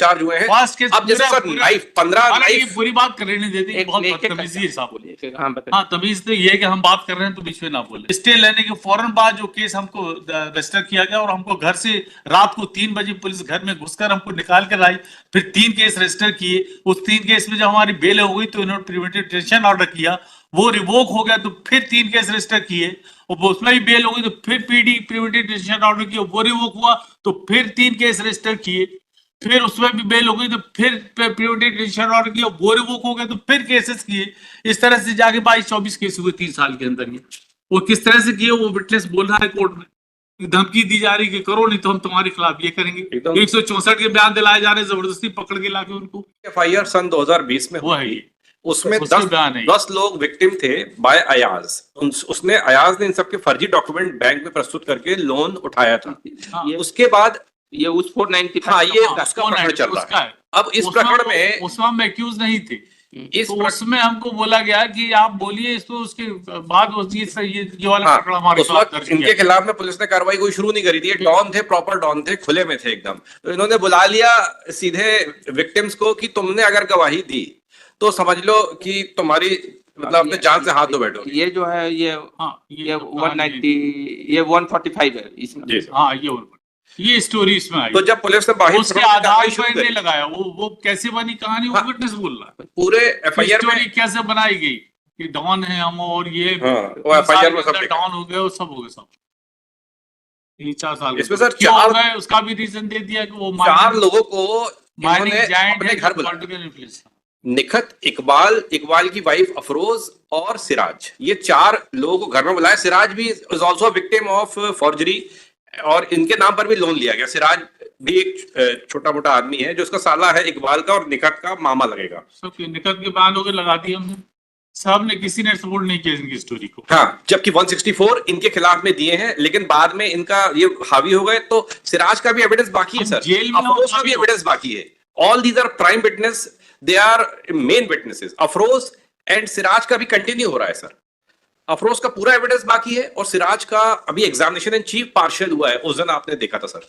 Charge हुए हैं। अब जैसे सर लाइव 15 लाइव पूरी बात करने नहीं देते, बहुत बदतमीजी साहब बोलिए। हाँ, तमीज तो ये है कि हम बात कर रहे हैं तो बीच में ना बोले। स्टे लेने के फौरन बाद जो केस हमको रजिस्टर किया गया और हमको घर से रात को 3 बजे पुलिस घर में घुसकर हमको निकाल कर आई, फिर 3 केस रजिस्टर किए। उस 3 केस में जब हमारी बेल हो गई तो इन्होंने प्रिवेंटिव डिटेंशन ऑर्डर किया, वो रिवोक हो गया तो फिर 3 केस रजिस्टर किए और उसमें भी बेल हो गई तो फिर पीडी प्रिवेंटिव डिटेंशन ऑर्डर किया, वो रिवोक हुआ तो फिर 3 केस रजिस्टर किए, फिर उसमें भी बेल हो गई तो फिर प्रिवेंटिव डिटेंशन ऑर्डर किया, वो रिवोक हो गया तो फिर केसेस किए। इस तरह से जाके 22-24 केस हुए 3 साल के अंदर। ये वो किस तरह से किए वो विटनेस बोल रहा है कोर्ट में, धमकी दी जा रही कि करो नहीं तो हम तुम्हारे खिलाफ ये करेंगे। 164 के बयान दिलाए जा रहे हैं, जबरदस्ती पकड़ के लाके उनको। एफआईआर सन 2020 में वो है, उसमें 10 लोग विक्टिम थे बाय अयाज। उसने अयाज ने इन सबके फर्जी डॉक्यूमेंट बैंक में प्रस्तुत करके लोन उठाया था। उसके बाद ये उस 490 हाँ ये उसका प्रकरण चल रहा है। अब इस प्रकरण में उसमें हम एक्यूज नहीं थे, तो उसमें हमको बोला गया कि आप बोलिए इसको, उसके बाद ये वाला प्रकरण हमारे साथ दर्ज किया। इनके खिलाफ में पुलिस ने कार्रवाई कोई शुरू नहीं करी थी। डॉन थे, प्रॉपर डॉन थे, खुले में थे एकदम। तो इन्होंने बुला लिया सीधे विक्टिम्स को कि तुमने अगर गवाही दी तो समझ लो कि तुम्हारी मतलब अपने जान से हाथ धो बैठो। ये जो है ये 190 ये 145 है इसमें। हाँ ये स्टोरी इसमें आई। तो जब पुलिस ने बाहर उसके आधार पर नहीं लगाया, वो कैसे बनी कहानी, वो विटनेस बोल रहा है। पूरे एफआईआर में कैसे बनाई गई कि डॉन है हम और ये एफआईआर में सब डॉन हो गए, सब हो गए सब। 4 साल इसमें सर 4 उसका भी रीजन दे दिया कि वो 4 लोगों को अपने घर बुलाया। निखत, इकबाल की वाइफ अफरोज और सिराज, ये 4 लोगों को घर में बुलाया। सिराज भी is also victim of forgery और इनके नाम पर भी लोन लिया गया। सिराज भी एक छोटा मोटा आदमी है जो उसका साला है इकबाल का और निखत का मामा लगेगा। सबके निखत के बयान हो गए, लगा दिए हमने, साहब ने किसी ने सपोर्ट नहीं किया इनकी स्टोरी को। हाँ, जबकि 164 इनके खिलाफ में दिए हैं, लेकिन बाद में इनका ये हावी हो गए। तो सिराज का भी एविडेंस बाकी है सर, अफरोज का भी एविडेंस बाकी है। All these are prime witness, they are main witnesses. Afroz and Siraj का भी कंटिन्यू हो रहा है सर। अफरोज का पूरा एविडेंस बाकी है और सिराज का अभी एग्जामिनेशन इन चीफ पार्शियल हुआ है, उस दिन आपने देखा था सर।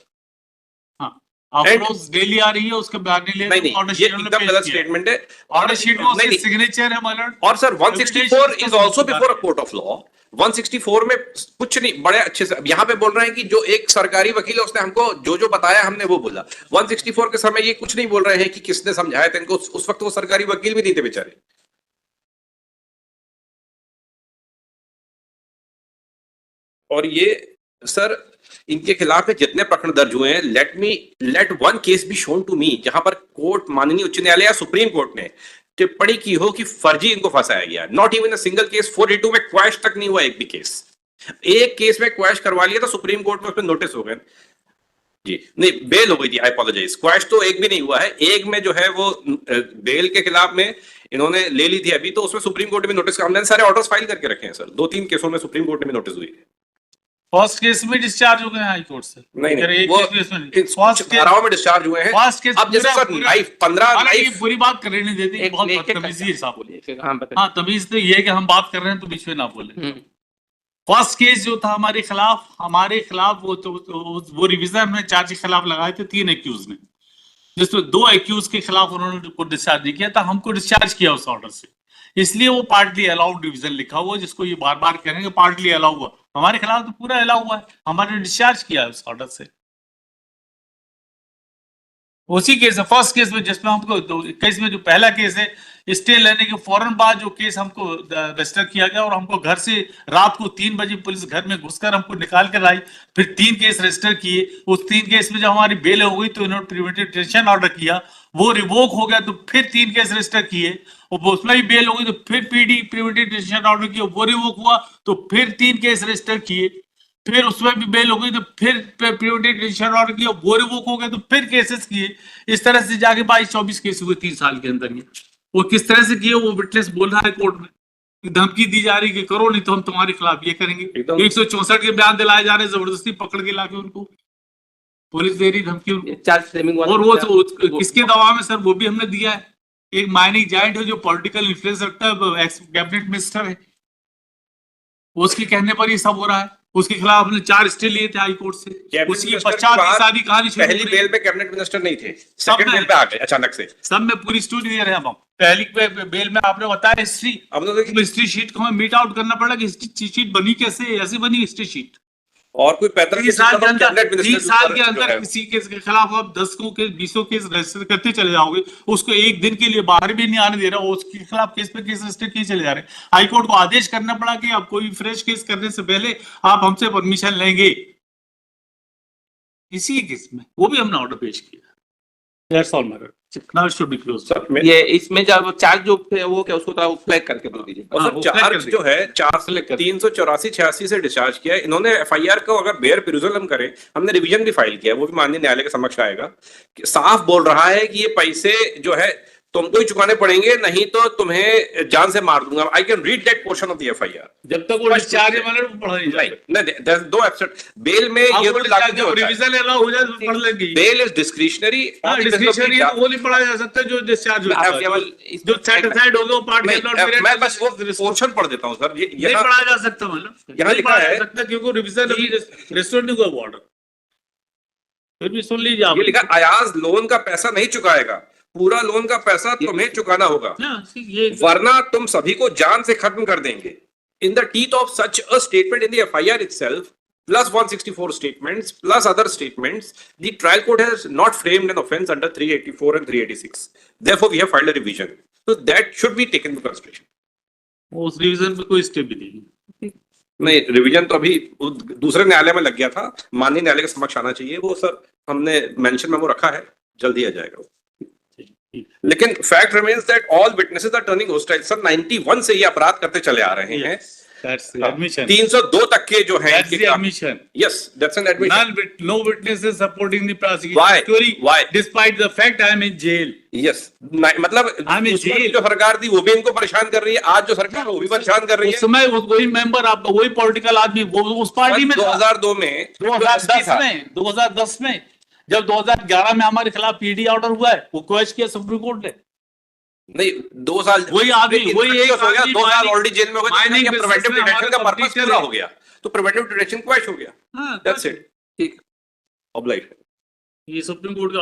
हाँ, अफरोज डेली आ रही है, उसका बयान नहीं ले नहीं, ये एकदम गलत स्टेटमेंट है। ऑर्डर शीट में उसकी सिग्नेचर है माय लॉर्ड। और sir 164 is also before a court of law. 164 में कुछ नहीं, बड़े अच्छे से यहाँ पे बोल रहे हैं कि जो एक सरकारी वकील है उसने हमको जो बताया हमने वो बोला। 164 के समय ये कुछ नहीं बोल रहे हैं कि किसने समझाया था इनको। उस वक्त वो सरकारी वकील भी नहीं थे बेचारे। और ये सर इनके खिलाफ जितने प्रकरण दर्ज हुए हैं, let one case be shown to me, जहां पर कोर्ट, माननीय उच्च न्यायालय या सुप्रीम कोर्ट ने टिप्पणी की हो कि फर्जी इनको फंसाया गया। Not even a single case. 482 में क्वैश तक नहीं हुआ एक भी केस। एक केस में क्वैश करवा लिया था सुप्रीम कोर्ट में, उसमें नोटिस हो गए जी, नहीं बेल हो गई थी, आई अपोलोजाइज। क्वैश तो एक भी नहीं हुआ है। एक में जो है वो बेल के खिलाफ में इन्होंने ले ली थी अभी, तो उसमें सुप्रीम कोर्ट में नोटिस, हमने सारे ऑर्डर्स फाइल करके रखे हैं सर। 2-3 केसों में सुप्रीम कोर्ट में नोटिस हुई है। फर्स्ट केस में डिस्चार्ज हो गए हाई कोर्ट से। नहीं, वो फर्स्ट में डिस्चार्ज हुए हैं। अब जैसे सर लाइव 15 लाइव पूरी बात करने नहीं देते, बहुत बदतमीजी साहब बोलिए। हाँ, तमीज तो ये है कि हम बात कर रहे हैं तो बीच में ना बोले। फर्स्ट केस जो था हमारे खिलाफ वो रिवीजन में चार्ज के खिलाफ लगाए थे 3 एक्यूज ने, जिसमें 2 एक्यूज के खिलाफ उन्होंने डिस्चार्ज नहीं किया था, हमको डिस्चार्ज किया उस ऑर्डर से। इसलिए वो पार्टली अलाउड डिवीजन लिखा हुआ, जिसको ये बार बार कहेंगे पार्टली अलाउ हुआ। हमारे खिलाफ तो पूरा अलाउ हुआ है, हमारे डिस्चार्ज किया है उस ऑर्डर से। उसी केस है फर्स्ट केस में, जिसमें हमको केस में जो पहला केस है, स्टे लेने के फौरन बाद जो केस हमको रजिस्टर किया गया और हमको घर से रात को 3 बजे पुलिस घर में घुसकर हमको निकाल कर आई, फिर 3 केस रजिस्टर किए। उस 3 केस में जब हमारी बेल हो गई तो इन्होंने प्रिवेंटिव डिटेंशन ऑर्डर किया, वो रिवोक हो गया तो फिर 3 केस रजिस्टर किए और उसमें भी बेल हो गई तो फिर पीडी प्रिवेंटिव डिटेंशन ऑर्डर किया, वो रिवोक हुआ तो फिर 3 केस रजिस्टर किए, फिर उसमें भी बेल हो गई तो फिर प्रिवेंटिव डिटेंशन ऑर्डर किया, वो रिवोक हो गया तो फिर केसेस किए। इस तरह से जाके 22-24 केस हुए 3 साल के अंदर। वो किस तरह से किए वो विटनेस बोल रहा है कोर्ट में, धमकी दी जा रही कि करो नहीं तो हम तुम्हारे खिलाफ ये करेंगे। 164 के बयान दिलाए जा रहे हैं, जबरदस्ती पकड़ के लाके उनको पुलिस दे रही धमकी। और वो किसके दबाव में सर, वो भी हमने दिया है। एक माइनिंग जायंट है जो पॉलिटिकल इन्फ्लुएंस रखता है, एक्स कैबिनेट मिनिस्टर है, उसके कहने पर ये सब हो रहा है। उसके खिलाफ हमने 4 स्टे लिए थे हाई कोर्ट से। कैबिनेट उसकी मिनिस्टर पश्चात के की बाद सारी कहानी शुरू हो पहली गई। बेल पे कैबिनेट मिनिस्टर नहीं थे, सब सेकंड में- बेल पे आ गए अचानक से। सब में पूरी स्टोरी दे रहे हैं हम। पहली बेल में आपने बताया हिस्ट्री, अब तो देखिए, हिस्ट्री शीट को हमें मीट आउट करना पड़ा कि हिस्ट्री शीट बनी कैसे, ऐसी बनी हिस्ट्री शीट। और कोई 3 साल के अंदर, कैबिनेट 3 मिनिस्टर साल के जो अंदर है, किसी केस के खिलाफ आप 10 केस 20 केस रजिस्टर करते चले जाओगे, उसको एक दिन के लिए बाहर भी नहीं आने दे रहा, उसके खिलाफ केस पे केस रजिस्टर किए चले जा रहे हैं। हाईकोर्ट को आदेश करना पड़ा कि अब कोई फ्रेश केस करने से पहले आप हमसे परमिशन लेंगे। इसी केस में वो भी हमने ऑर्डर पेश किया। That's all matter. Now it should be closed. Sir, मैं- ये इसमें जब चार्ज जो थे वो क्या उसको थोड़ा फ्लैग करके बोल दीजिए। और हाँ, सर वो flag चार्ज कर जो है Select कर 384-86 से डिस्चार्ज किया है इन्होंने। एफआईआर को अगर बेयर पिरूजल हम करें, हमने रिवीजन भी फाइल किया है, वो भी माननीय न्यायालय के समक्ष आएगा। कि साफ बोल रहा है कि ये पैसे जो है तुमको ही चुकाने पड़ेंगे, नहीं तो तुम्हें जान से मार दूंगा। I can read that portion of the FIR. जब तक वो डिस्चार्ज है मैंने पढ़ा नहीं जाएगा। नहीं, दो एब्सेंट बेल में ये रूल लागू नहीं होता है। रिवीजन अलाउ हो जाए तो पढ़ लेंगे। Bell is discretionary. डिस्क्रिप्शन ये तो वो नहीं पढ़ा जा सकता जो डिस्चार्ज होता आप है। केवल जो सेट असाइड हो गया वो पार्ट मैं बस वो पोर्शन पढ़ देता हूँ सर। नहीं यहाँ पढ़ा जा सकता, मतलब यहाँ नहीं लिखा पढ़ा जा है सकता क्योंकि रिवीजन अभी रेस्टोरेंट नहीं हुआ ऑर्डर। फिर भी सुन लीजिए आप। ये लिखा, अयाज लोन का पैसा नहीं चुकाएगा, पूरा लोन का पैसा तुम्हें चुकाना होगा, ये वरना तुम सभी को जान से खत्म कर देंगे। In the teeth of such a statement in the FIR itself plus 164 statements plus other statements, the trial court has not framed an offense under 384 and 386. Therefore we have filed a revision, so that should be taken into consideration. उस revision पे कोई stay भी नहीं। नहीं, revision तो अभी दूसरे न्यायालय में लग गया था, माननीय न्यायालय के समक्ष आना चाहिए। वो सर हमने मेंशन मेमो रखा है, जल्दी आ जाएगा। लेकिन fact remains that all witnesses are turning hostile. Sir 91 से ये अपराध करते चले आ रहे हैं। That's the admission. 302 तक के जो है That's the admission. Yes, that's an admission. No witnesses supporting the prosecution Why? story. Why? Despite the fact I am in jail. Yes, मतलब I'm in उसमें jail. जो सरकार थी वो भी इनको परेशान कर रही है, आज जो सरकार है वो भी परेशान कर रही उस है। समय वही मेंबर आपका, वही पॉलिटिकल आदमी, वो उस पार्टी में था। 2002 में 2010 में जब 2011 में हमारे खिलाफ पीडी ऑर्डर हुआ है, वो क्वेश्चन किया सुप्रीम कोर्ट ने। नहीं, 2 साल वही आदमी, लेकिन वही एक हो गया, आदमी 2 साल mining- ऑलरेडी जेल में हो गए, mining प्रिवेंटिव business में डिटेंशन का हमारे पर्पस completed पूरा है। हो गया, तो प्रिवेंटिव डिटेंशन क्वैश हो गया। हाँ, दैट्स इट। ठीक, ऑब्लाइट। ये सुप्रीम कोर्ट का